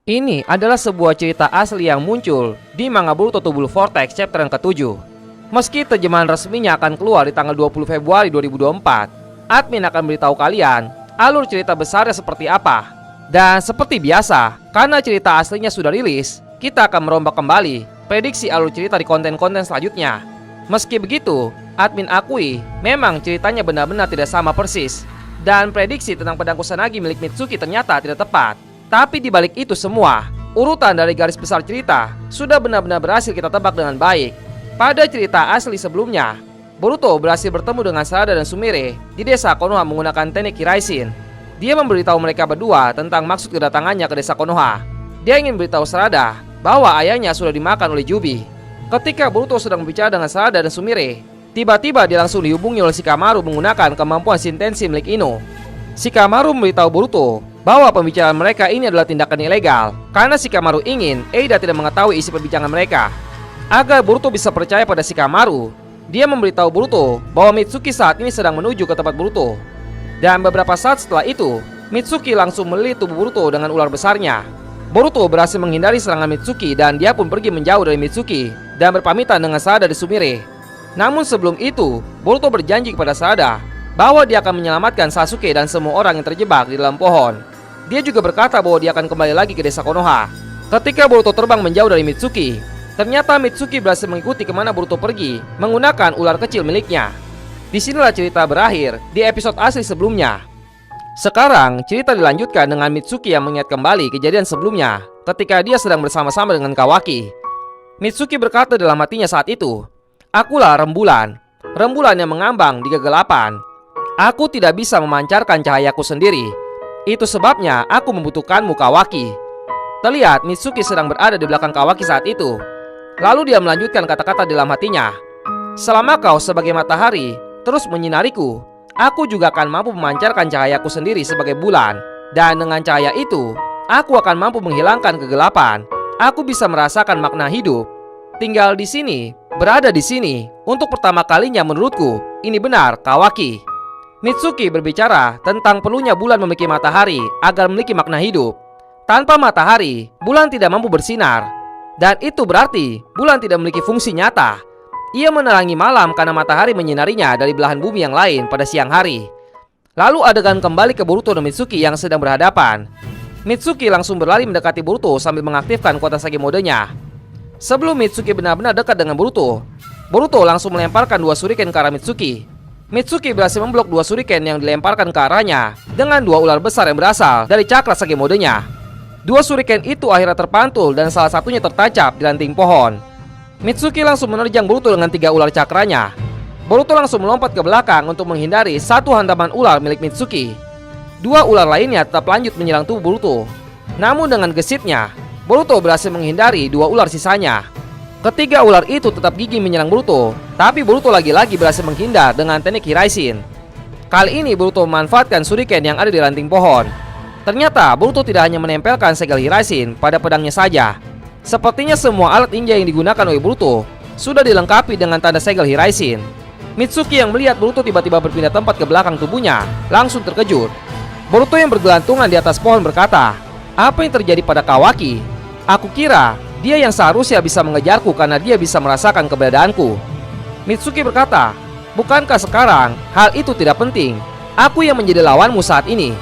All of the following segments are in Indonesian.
Ini adalah sebuah cerita asli yang muncul di manga Boruto to Blue Vortex chapter yang ke-7. Meski terjemahan resminya akan keluar di tanggal 20 Februari 2024, admin akan beritahu kalian alur cerita besarnya seperti apa. Dan seperti biasa, karena cerita aslinya sudah rilis, kita akan merombak kembali prediksi alur cerita di konten-konten selanjutnya. Meski begitu, admin akui memang ceritanya benar-benar tidak sama persis, dan prediksi tentang pedang Kusanagi milik Mitsuki ternyata tidak tepat. Tapi di balik itu semua, urutan dari garis besar cerita sudah benar-benar berhasil kita tebak dengan baik. Pada cerita asli sebelumnya, Boruto berhasil bertemu dengan Sarada dan Sumire di desa Konoha menggunakan teknik Hiraishin. Dia memberitahu mereka berdua tentang maksud kedatangannya ke desa Konoha. Dia ingin memberitahu Sarada bahwa ayahnya sudah dimakan oleh Jubi. Ketika Boruto sedang berbicara dengan Sarada dan Sumire, tiba-tiba dia langsung dihubungi oleh Shikamaru menggunakan kemampuan Shintenshi milik Ino. Shikamaru memberitahu Boruto bahwa pembicaraan mereka ini adalah tindakan ilegal karena Shikamaru ingin Eida tidak mengetahui isi perbincangan mereka. Agar Boruto bisa percaya pada Shikamaru, dia memberitahu Boruto bahwa Mitsuki saat ini sedang menuju ke tempat Boruto. Dan beberapa saat setelah itu, Mitsuki langsung melilit tubuh Boruto dengan ular besarnya. Boruto berhasil menghindari serangan Mitsuki dan dia pun pergi menjauh dari Mitsuki dan berpamitan dengan Sarada dan Sumire. Namun sebelum itu, Boruto berjanji kepada Sarada bahwa dia akan menyelamatkan Sasuke dan semua orang yang terjebak di dalam pohon. Dia juga berkata bahwa dia akan kembali lagi ke desa Konoha. Ketika Boruto terbang menjauh dari Mitsuki, ternyata Mitsuki berhasil mengikuti kemana Boruto pergi menggunakan ular kecil miliknya. Disinilah cerita berakhir di episode asli sebelumnya. Sekarang cerita dilanjutkan dengan Mitsuki yang mengingat kembali kejadian sebelumnya ketika dia sedang bersama-sama dengan Kawaki. Mitsuki berkata dalam hatinya saat itu, "Akulah rembulan, rembulan yang mengambang di kegelapan. Aku tidak bisa memancarkan cahayaku sendiri. Itu sebabnya aku membutuhkanmu, Kawaki." Terlihat Mitsuki sedang berada di belakang Kawaki saat itu. Lalu dia melanjutkan kata-kata dalam hatinya, "Selama kau sebagai matahari terus menyinariku, aku juga akan mampu memancarkan cahayaku sendiri sebagai bulan. Dan dengan cahaya itu, aku akan mampu menghilangkan kegelapan. Aku bisa merasakan makna hidup. Tinggal di sini, berada di sini, untuk pertama kalinya menurutku, ini benar, Kawaki." Mitsuki berbicara tentang perlunya bulan memiliki matahari agar memiliki makna hidup. Tanpa matahari, bulan tidak mampu bersinar. Dan itu berarti bulan tidak memiliki fungsi nyata. Ia menerangi malam karena matahari menyinarinya dari belahan bumi yang lain pada siang hari. Lalu adegan kembali ke Boruto dan Mitsuki yang sedang berhadapan. Mitsuki langsung berlari mendekati Boruto sambil mengaktifkan kekuatan Sage modenya. Sebelum Mitsuki benar-benar dekat dengan Boruto, Boruto langsung melemparkan 2 shuriken ke arah Mitsuki. Mitsuki berhasil memblok 2 shuriken yang dilemparkan ke arahnya dengan 2 ular besar yang berasal dari cakra Sage modenya. 2 shuriken itu akhirnya terpantul dan salah satunya tertancap di ranting pohon. Mitsuki langsung menerjang Boruto dengan 3 ular cakranya. Boruto langsung melompat ke belakang untuk menghindari 1 hantaman ular milik Mitsuki. 2 ular lainnya tetap lanjut menyerang tubuh Boruto. Namun dengan gesitnya, Boruto berhasil menghindari 2 ular sisanya. Ketiga ular itu tetap gigih menyerang Boruto, tapi Boruto lagi-lagi berhasil menghindar dengan teknik Hiraishin. Kali ini Boruto memanfaatkan shuriken yang ada di ranting pohon. Ternyata Boruto tidak hanya menempelkan segel Hiraishin pada pedangnya saja. Sepertinya semua alat ninja yang digunakan oleh Boruto sudah dilengkapi dengan tanda segel Hiraishin. Mitsuki yang melihat Boruto tiba-tiba berpindah tempat ke belakang tubuhnya langsung terkejut. Boruto yang bergelantungan di atas pohon berkata, "Apa yang terjadi pada Kawaki? Aku kira dia yang seharusnya bisa mengejarku karena dia bisa merasakan keberadaanku." Mitsuki berkata, "Bukankah sekarang hal itu tidak penting? Aku yang menjadi lawanmu saat ini."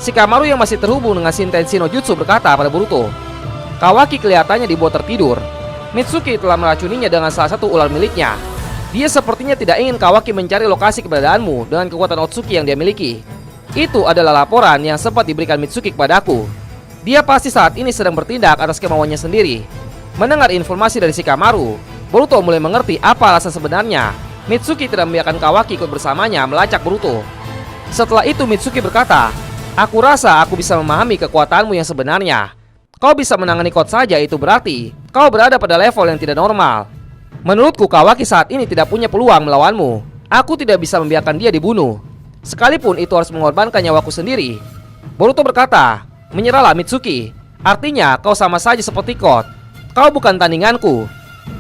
Shikamaru yang masih terhubung dengan Shintenshi no Jutsu berkata pada Boruto, "Kawaki kelihatannya dibuat tertidur. Mitsuki telah meracuninya dengan salah satu ular miliknya. Dia sepertinya tidak ingin Kawaki mencari lokasi keberadaanmu dengan kekuatan Otsuki yang dia miliki. Itu adalah laporan yang sempat diberikan Mitsuki kepadaku. Dia pasti saat ini sedang bertindak atas kemauannya sendiri." Mendengar informasi dari Shikamaru, Boruto mulai mengerti apa alasan sebenarnya Mitsuki tidak membiarkan Kawaki ikut bersamanya melacak Boruto. Setelah itu Mitsuki berkata, "Aku rasa aku bisa memahami kekuatanmu yang sebenarnya. Kau bisa menangani Kot saja, itu berarti kau berada pada level yang tidak normal. Menurutku Kawaki saat ini tidak punya peluang melawanmu. Aku tidak bisa membiarkan dia dibunuh, sekalipun itu harus mengorbankan nyawaku sendiri." Boruto berkata, "Menyerahlah Mitsuki. Artinya kau sama saja seperti Kot. Kau bukan tandinganku.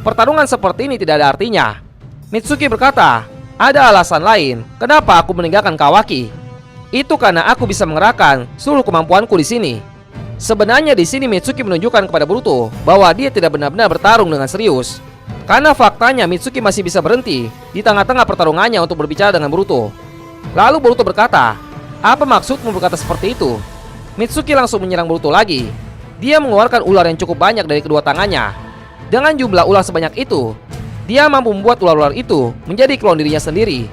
Pertarungan seperti ini tidak ada artinya." Mitsuki berkata, "Ada alasan lain kenapa aku meninggalkan Kawaki. Itu karena aku bisa mengerahkan seluruh kemampuanku di sini. Sebenarnya di sini Mitsuki menunjukkan kepada Boruto bahwa dia tidak benar-benar bertarung dengan serius. Karena faktanya Mitsuki masih bisa berhenti di tengah-tengah pertarungannya untuk berbicara dengan Boruto. Lalu Boruto berkata, "Apa maksudmu berkata seperti itu?" Mitsuki langsung menyerang Boruto lagi. Dia mengeluarkan ular yang cukup banyak dari kedua tangannya. Dengan jumlah ular sebanyak itu, dia mampu membuat ular-ular itu menjadi klon dirinya sendiri.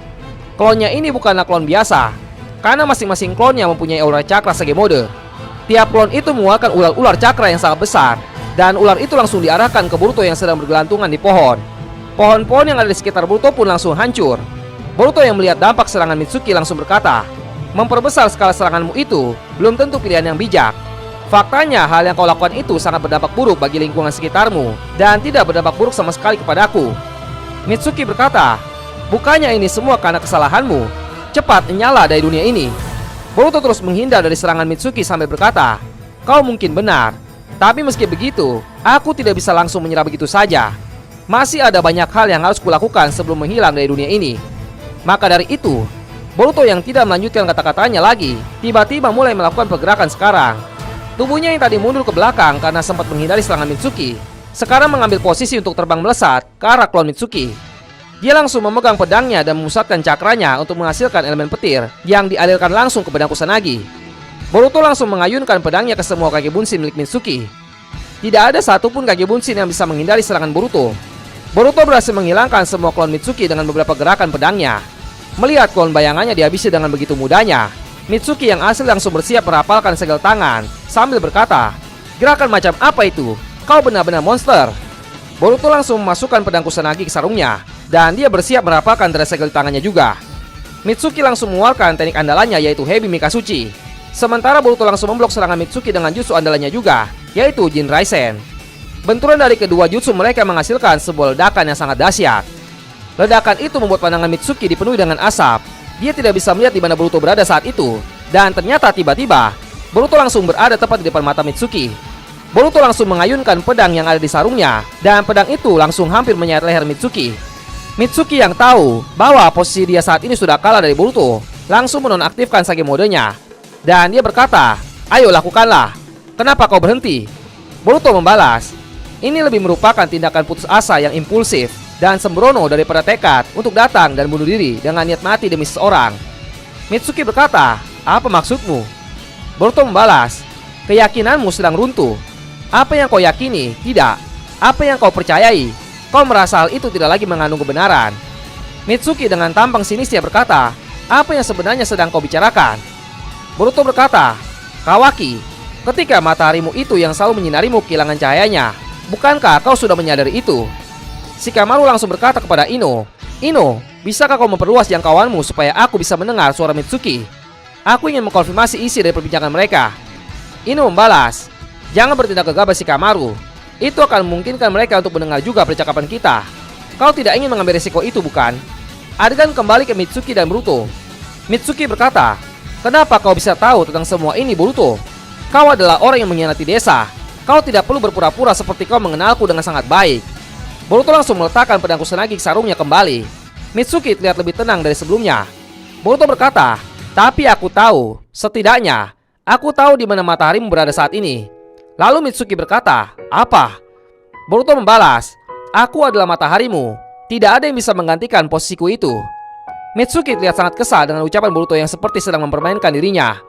Klonnya ini bukanlah klon biasa, karena masing-masing klonnya mempunyai aura cakra sage mode. Tiap klon itu mengeluarkan ular-ular cakra yang sangat besar, dan ular itu langsung diarahkan ke Boruto yang sedang bergelantungan di pohon. Pohon-pohon yang ada di sekitar Boruto pun langsung hancur. Boruto yang melihat dampak serangan Mitsuki langsung berkata, "Memperbesar skala seranganmu itu belum tentu pilihan yang bijak. Faktanya hal yang kau lakukan itu sangat berdampak buruk bagi lingkungan sekitarmu dan tidak berdampak buruk sama sekali kepadaku." Mitsuki berkata, "Bukannya ini semua karena kesalahanmu? Cepat nyala dari dunia ini." Boruto terus menghindar dari serangan Mitsuki sambil berkata, "Kau mungkin benar, tapi meski begitu, aku tidak bisa langsung menyerah begitu saja. Masih ada banyak hal yang harus kulakukan sebelum menghilang dari dunia ini." Maka dari itu, Boruto yang tidak melanjutkan kata-katanya lagi, tiba-tiba mulai melakukan pergerakan sekarang. Tubuhnya yang tadi mundur ke belakang karena sempat menghindari serangan Mitsuki, sekarang mengambil posisi untuk terbang melesat ke arah klon Mitsuki. Dia langsung memegang pedangnya dan memusatkan cakranya untuk menghasilkan elemen petir yang dialirkan langsung ke pedang Kusanagi. Boruto langsung mengayunkan pedangnya ke semua kaki bunsin milik Mitsuki. Tidak ada satupun kaki bunsin yang bisa menghindari serangan Boruto. Boruto berhasil menghilangkan semua klon Mitsuki dengan beberapa gerakan pedangnya. Melihat klon bayangannya dihabisi dengan begitu mudahnya, Mitsuki yang asli langsung bersiap merapalkan segel tangan sambil berkata, "Gerakan macam apa itu? Kau benar-benar monster." Boruto langsung memasukkan pedang Kusanagi ke sarungnya dan dia bersiap merapalkan dari segel tangannya juga. Mitsuki langsung mengeluarkan teknik andalannya yaitu Hebi Mikasuchi. Sementara Boruto langsung memblok serangan Mitsuki dengan jutsu andalannya juga, yaitu Jin Raisen. Benturan dari kedua jutsu mereka menghasilkan sebuah ledakan yang sangat dahsyat. Ledakan itu membuat pandangan Mitsuki dipenuhi dengan asap. Dia tidak bisa melihat di mana Boruto berada saat itu. Dan ternyata tiba-tiba Boruto langsung berada tepat di depan mata Mitsuki. Boruto langsung mengayunkan pedang yang ada di sarungnya, dan pedang itu langsung hampir menyayat leher Mitsuki. Mitsuki yang tahu bahwa posisi dia saat ini sudah kalah dari Boruto, langsung menonaktifkan sage modenya. Dan dia berkata, "Ayo lakukanlah. Kenapa kau berhenti?" Boruto membalas, "Ini lebih merupakan tindakan putus asa yang impulsif dan sembrono daripada tekad untuk datang dan bunuh diri dengan niat mati demi seseorang." Mitsuki berkata, "Apa maksudmu?" Boruto membalas, "Keyakinanmu sedang runtuh. Apa yang kau yakini, tidak. Apa yang kau percayai, kau merasa hal itu tidak lagi mengandung kebenaran." Mitsuki dengan tampang sinis dia berkata, "Apa yang sebenarnya sedang kau bicarakan?" Boruto berkata, "Kawaki, ketika mataharimu itu yang selalu menyinarimu kehilangan cahayanya, bukankah kau sudah menyadari itu?" Shikamaru langsung berkata kepada Ino, "Ino, bisakah kau memperluas jangkauanmu supaya aku bisa mendengar suara Mitsuki? Aku ingin mengkonfirmasi isi dari perbincangan mereka." Ino membalas, "Jangan bertindak gegabah Shikamaru. Itu akan memungkinkan mereka untuk mendengar juga percakapan kita. Kau tidak ingin mengambil risiko itu, bukan?" Adegan kembali ke Mitsuki dan Boruto. Mitsuki berkata, "Kenapa kau bisa tahu tentang semua ini, Boruto? Kau adalah orang yang mengkhianati desa. Kau tidak perlu berpura-pura seperti kau mengenalku dengan sangat baik." Boruto langsung meletakkan pedang Kusanagi ke sarungnya kembali. Mitsuki terlihat lebih tenang dari sebelumnya. Boruto berkata, "Tapi aku tahu, setidaknya aku tahu di mana mataharimu berada saat ini." Lalu Mitsuki berkata, "Apa?" Boruto membalas, "Aku adalah mataharimu. Tidak ada yang bisa menggantikan posisiku itu." Mitsuki terlihat sangat kesal dengan ucapan Boruto yang seperti sedang mempermainkan dirinya.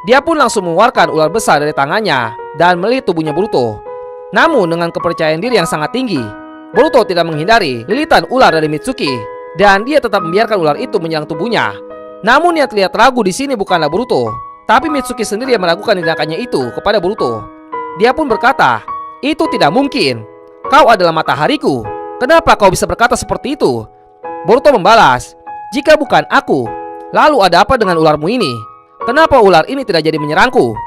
Dia pun langsung mengeluarkan ular besar dari tangannya dan melilit tubuhnya Boruto. Namun dengan kepercayaan diri yang sangat tinggi, Boruto tidak menghindari lilitan ular dari Mitsuki dan dia tetap membiarkan ular itu menyerang tubuhnya. Namun yang terlihat ragu di sini bukanlah Boruto, tapi Mitsuki sendiri yang melakukan tindakannya itu kepada Boruto. Dia pun berkata, "Itu tidak mungkin. Kau adalah matahariku. Kenapa kau bisa berkata seperti itu?" Boruto membalas, "Jika bukan aku, lalu ada apa dengan ularmu ini? Kenapa ular ini tidak jadi menyerangku?"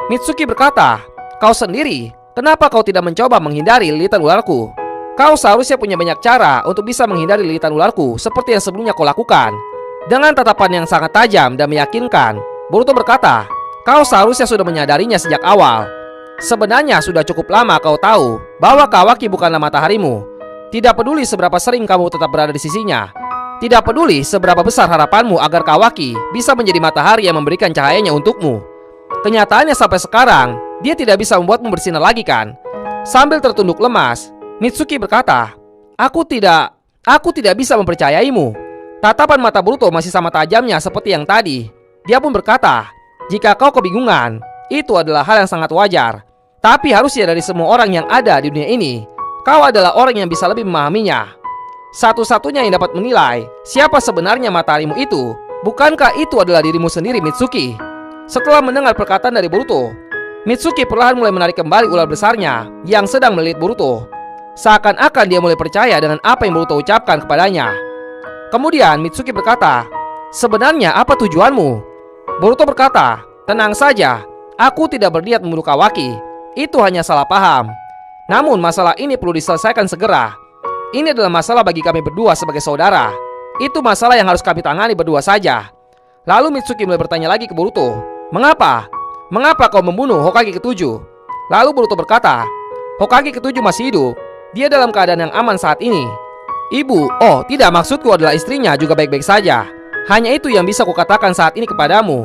Mitsuki berkata, "Kau sendiri, kenapa kau tidak mencoba menghindari lilitan ularku? Kau seharusnya punya banyak cara untuk bisa menghindari lilitan ularku seperti yang sebelumnya kau lakukan." Dengan tatapan yang sangat tajam dan meyakinkan, Boruto berkata, "Kau seharusnya sudah menyadarinya sejak awal. Sebenarnya sudah cukup lama kau tahu bahwa Kawaki bukanlah mataharimu. Tidak peduli seberapa sering kamu tetap berada di sisinya. Tidak peduli seberapa besar harapanmu agar Kawaki bisa menjadi matahari yang memberikan cahayanya untukmu. Kenyataannya sampai sekarang, Dia tidak bisa membuatmu bersinar lagi kan? Sambil tertunduk lemas, Mitsuki berkata, Aku tidak bisa mempercayaimu. Tatapan mata Boruto masih sama tajamnya seperti yang tadi. Dia pun berkata, jika kau kebingungan, itu adalah hal yang sangat wajar. Tapi harusnya dari semua orang yang ada di dunia ini, kau adalah orang yang bisa lebih memahaminya. Satu-satunya yang dapat menilai siapa sebenarnya mataharimu itu, bukankah itu adalah dirimu sendiri, Mitsuki? Setelah mendengar perkataan dari Boruto, Mitsuki perlahan mulai menarik kembali ular besarnya yang sedang melilit Boruto. Seakan-akan dia mulai percaya dengan apa yang Boruto ucapkan kepadanya. Kemudian Mitsuki berkata, sebenarnya apa tujuanmu? Boruto berkata, tenang saja, aku tidak berniat membunuh Kawaki. Itu hanya salah paham. Namun masalah ini perlu diselesaikan segera. Ini adalah masalah bagi kami berdua sebagai saudara. Itu masalah yang harus kami tangani berdua saja. Lalu Mitsuki mulai bertanya lagi ke Boruto, mengapa? Mengapa kau membunuh Hokage ke-7? Lalu Boruto berkata, Hokage ke-7 masih hidup. Dia dalam keadaan yang aman saat ini. Ibu, oh tidak, maksudku adalah istrinya juga baik-baik saja. Hanya itu yang bisa kukatakan saat ini kepadamu.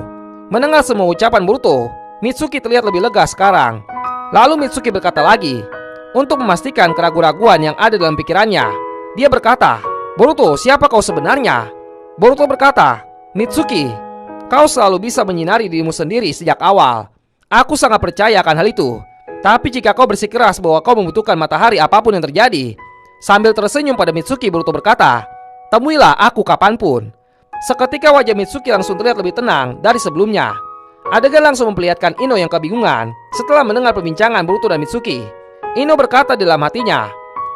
Mendengar semua ucapan Boruto, Mitsuki terlihat lebih lega sekarang. Lalu Mitsuki berkata lagi, untuk memastikan keraguan-raguan yang ada dalam pikirannya, dia berkata, Boruto, siapa kau sebenarnya? Boruto berkata, Mitsuki, kau selalu bisa menyinari dirimu sendiri sejak awal. Aku sangat percaya akan hal itu. Tapi jika kau bersikeras bahwa kau membutuhkan matahari apapun yang terjadi. Sambil tersenyum pada Mitsuki, Boruto berkata, temuilah aku kapanpun. Seketika wajah Mitsuki langsung terlihat lebih tenang dari sebelumnya. Adegan langsung memperlihatkan Ino yang kebingungan setelah mendengar perbincangan Boruto dan Mitsuki. Ino berkata dalam hatinya,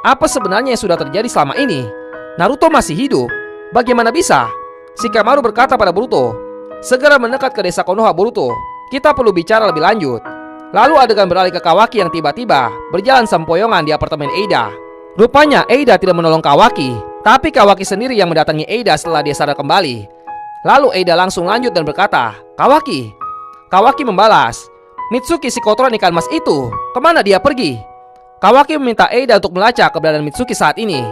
apa sebenarnya yang sudah terjadi selama ini? Naruto masih hidup? Bagaimana bisa? Shikamaru berkata pada Boruto, segera mendekat ke desa Konoha Boruto. Kita perlu bicara lebih lanjut. Lalu adegan beralih ke Kawaki yang tiba-tiba berjalan sempoyongan di apartemen Eida. Rupanya Eida tidak menolong Kawaki, tapi Kawaki sendiri yang mendatangi Eida setelah dia sadar kembali. Lalu Eida langsung lanjut dan berkata, Kawaki. Kawaki membalas, Mitsuki si kotoran ikan mas itu, kemana dia pergi? Kawaki meminta Eida untuk melacak keberadaan Mitsuki saat ini.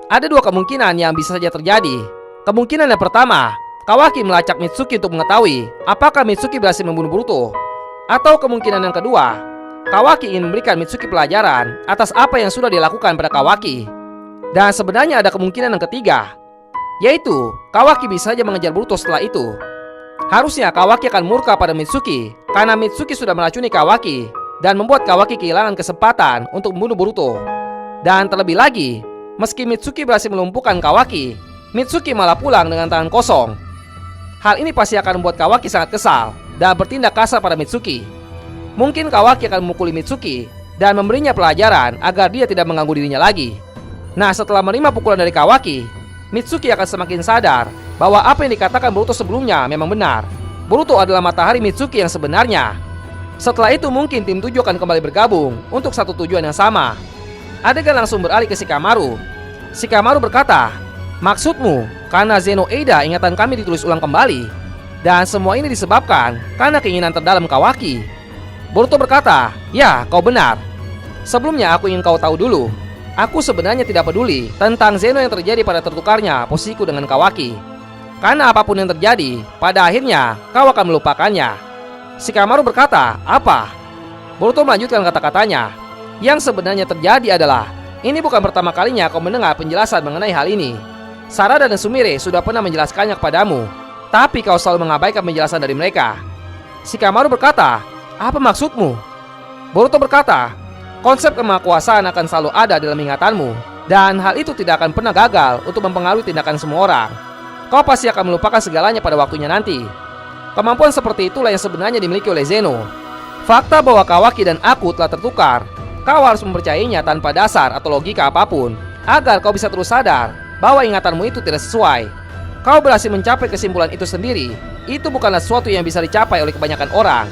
Ada dua kemungkinan yang bisa saja terjadi. Kemungkinan yang pertama, Kawaki melacak Mitsuki untuk mengetahui apakah Mitsuki berhasil membunuh Boruto. Atau kemungkinan yang kedua, Kawaki ingin memberikan Mitsuki pelajaran atas apa yang sudah dilakukan pada Kawaki. Dan sebenarnya ada kemungkinan yang ketiga, yaitu Kawaki bisa saja mengejar Boruto setelah itu. Harusnya Kawaki akan murka pada Mitsuki karena Mitsuki sudah meracuni Kawaki dan membuat Kawaki kehilangan kesempatan untuk membunuh Boruto. Dan terlebih lagi, meski Mitsuki berhasil melumpuhkan Kawaki, Mitsuki malah pulang dengan tangan kosong. Hal ini pasti akan membuat Kawaki sangat kesal dan bertindak kasar pada Mitsuki. Mungkin Kawaki akan memukuli Mitsuki dan memberinya pelajaran agar dia tidak mengganggu dirinya lagi. Nah, setelah menerima pukulan dari Kawaki, Mitsuki akan semakin sadar bahwa apa yang dikatakan Boruto sebelumnya memang benar. Boruto adalah matahari Mitsuki yang sebenarnya. Setelah itu mungkin tim 7 akan kembali bergabung untuk satu tujuan yang sama. Adegan langsung beralih ke Shikamaru. Shikamaru berkata, maksudmu karena Zeno Eida ingatan kami ditulis ulang kembali, dan semua ini disebabkan karena keinginan terdalam Kawaki. Boruto berkata, ya, kau benar. Sebelumnya aku ingin kau tahu dulu, aku sebenarnya tidak peduli tentang Zeno yang terjadi pada tertukarnya posisiku dengan Kawaki. Karena apapun yang terjadi, pada akhirnya kau akan melupakannya. Shikamaru berkata, apa? Boruto melanjutkan kata-katanya, yang sebenarnya terjadi adalah, ini bukan pertama kalinya kau mendengar penjelasan mengenai hal ini. Sarada dan Sumire sudah pernah menjelaskannya kepadamu, tapi kau selalu mengabaikan penjelasan dari mereka. Shikamaru berkata, apa maksudmu? Boruto berkata, konsep kemahakuasaan akan selalu ada dalam ingatanmu, dan hal itu tidak akan pernah gagal untuk mempengaruhi tindakan semua orang. Kau pasti akan melupakan segalanya pada waktunya nanti. Kemampuan seperti itulah yang sebenarnya dimiliki oleh Zeno. Fakta bahwa Kawaki dan aku telah tertukar, kau harus mempercayainya tanpa dasar atau logika apapun, agar kau bisa terus sadar bahwa ingatanmu itu tidak sesuai. Kau berhasil mencapai kesimpulan itu sendiri. Itu bukanlah sesuatu yang bisa dicapai oleh kebanyakan orang.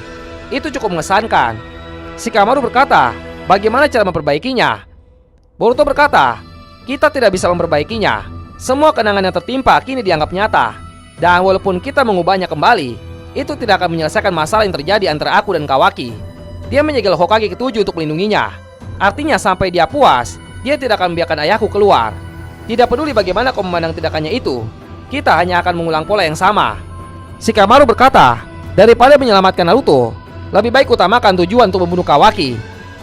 Itu cukup mengesankan. Shikamaru berkata, bagaimana cara memperbaikinya? Boruto berkata, kita tidak bisa memperbaikinya. Semua kenangan yang tertimpa kini dianggap nyata. Dan walaupun kita mengubahnya kembali, itu tidak akan menyelesaikan masalah yang terjadi antara aku dan Kawaki. Dia menyegel Hokage ke-7 untuk melindunginya. Artinya sampai dia puas, dia tidak akan membiarkan ayahku keluar. Tidak peduli bagaimana kau memandang tindakannya itu, kita hanya akan mengulang pola yang sama. Shikamaru berkata, daripada menyelamatkan Naruto, Lebih baik utamakan tujuan untuk membunuh Kawaki.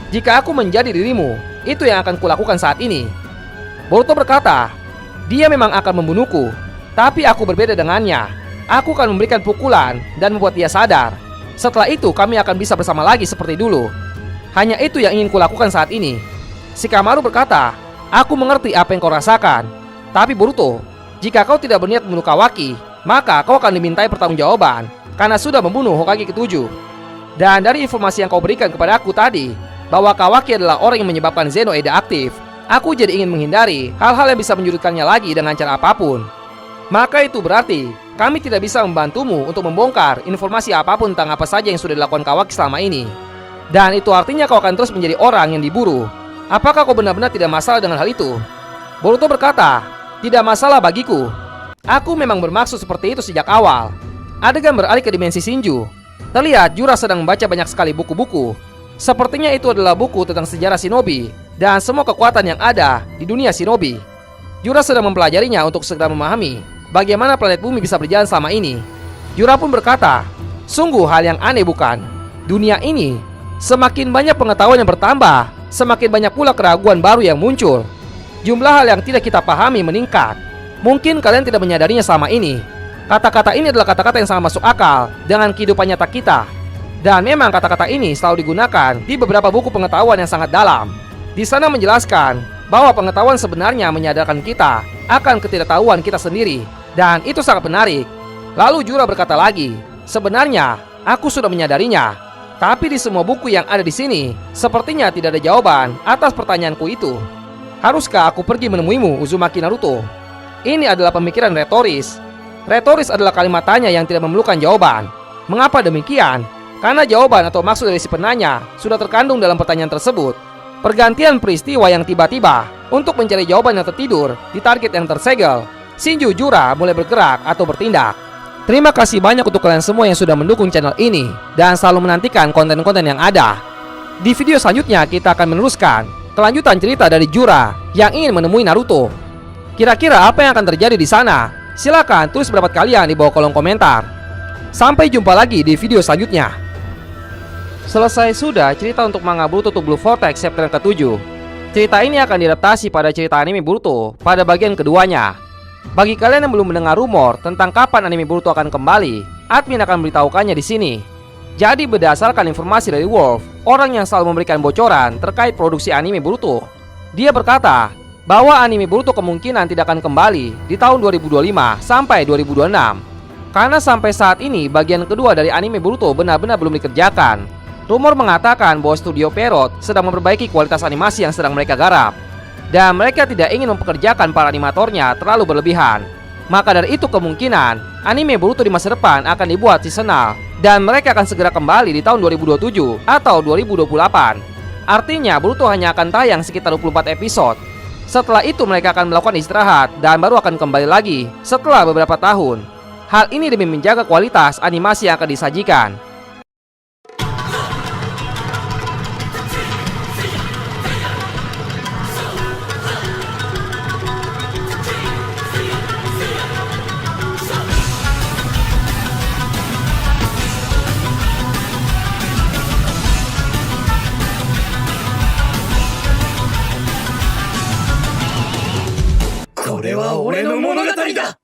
Jika aku menjadi dirimu, itu yang akan kulakukan saat ini. Boruto berkata, dia memang akan membunuhku, tapi aku berbeda dengannya. Aku akan memberikan pukulan dan membuat dia sadar. Setelah itu kami akan bisa bersama lagi seperti dulu. Hanya itu yang ingin kulakukan saat ini. Shikamaru berkata, aku mengerti apa yang kau rasakan. Tapi Boruto, jika kau tidak berniat membunuh Kawaki, maka kau akan dimintai pertanggungjawaban karena sudah membunuh Hokage ke-7. Dan dari informasi yang kau berikan kepada aku tadi, bahwa Kawaki adalah orang yang menyebabkan Zeno Eda aktif, aku jadi ingin menghindari hal-hal yang bisa menyudutkannya lagi dengan cara apapun. Maka itu berarti kami tidak bisa membantumu untuk membongkar informasi apapun tentang apa saja yang sudah dilakukan Kawaki selama ini. Dan itu artinya kau akan terus menjadi orang yang diburu. Apakah kau benar-benar tidak masalah dengan hal itu? Boruto berkata, tidak masalah bagiku. Aku memang bermaksud seperti itu sejak awal. Adegan beralih ke dimensi Shinju. Terlihat Jura sedang membaca banyak sekali buku-buku. Sepertinya itu adalah buku tentang sejarah shinobi dan semua kekuatan yang ada di dunia shinobi. Jura sedang mempelajarinya untuk segera memahami bagaimana planet bumi bisa berjalan selama ini. Jura pun berkata, sungguh hal yang aneh bukan? Dunia ini semakin banyak pengetahuan yang bertambah, semakin banyak pula keraguan baru yang muncul. Jumlah hal yang tidak kita pahami meningkat. Mungkin kalian tidak menyadarinya selama ini. Kata-kata ini adalah kata-kata yang sangat masuk akal dengan kehidupan nyata kita. Dan memang kata-kata ini selalu digunakan di beberapa buku pengetahuan yang sangat dalam. Di sana menjelaskan bahwa pengetahuan sebenarnya menyadarkan kita akan ketidaktahuan kita sendiri. Dan itu sangat menarik. Lalu Jura berkata lagi, sebenarnya aku sudah menyadarinya. Tapi di semua buku yang ada di sini, sepertinya tidak ada jawaban atas pertanyaanku itu. Haruskah aku pergi menemuimu, Uzumaki Naruto? Ini adalah pemikiran retoris. Retoris adalah kalimat tanya yang tidak memerlukan jawaban. Mengapa demikian? Karena jawaban atau maksud dari si penanya sudah terkandung dalam pertanyaan tersebut. Pergantian peristiwa yang tiba-tiba untuk mencari jawaban yang tertidur di target yang tersegel. Shinju Jura mulai bergerak atau bertindak. Terima kasih banyak untuk kalian semua yang sudah mendukung channel ini dan selalu menantikan konten-konten yang ada. Di video selanjutnya kita akan meneruskan kelanjutan cerita dari Jura yang ingin menemui Naruto. Kira-kira apa yang akan terjadi di sana? Silakan tulis pendapat kalian di bawah kolom komentar. Sampai jumpa lagi di video selanjutnya. Selesai sudah cerita untuk manga Boruto to Blue Vortex chapter yang ke-7. Cerita ini akan diadaptasi pada cerita anime Boruto pada bagian keduanya. Bagi kalian yang belum mendengar rumor tentang kapan anime Boruto akan kembali, admin akan memberitahukannya di sini. Jadi berdasarkan informasi dari Wolf, orang yang selalu memberikan bocoran terkait produksi anime Boruto, dia berkata bahwa anime Boruto kemungkinan tidak akan kembali di tahun 2025 sampai 2026. Karena sampai saat ini bagian kedua dari anime Boruto benar-benar belum dikerjakan. Rumor mengatakan bahwa studio Perot sedang memperbaiki kualitas animasi yang sedang mereka garap. Dan mereka tidak ingin mempekerjakan para animatornya terlalu berlebihan. Maka dari itu kemungkinan anime Boruto di masa depan akan dibuat seasonal dan mereka akan segera kembali di tahun 2027 atau 2028. Artinya Boruto hanya akan tayang sekitar 24 episode. Setelah itu mereka akan melakukan istirahat dan baru akan kembali lagi setelah beberapa tahun. Hal ini demi menjaga kualitas animasi yang akan disajikan. Ini adalah 俺の物語だ!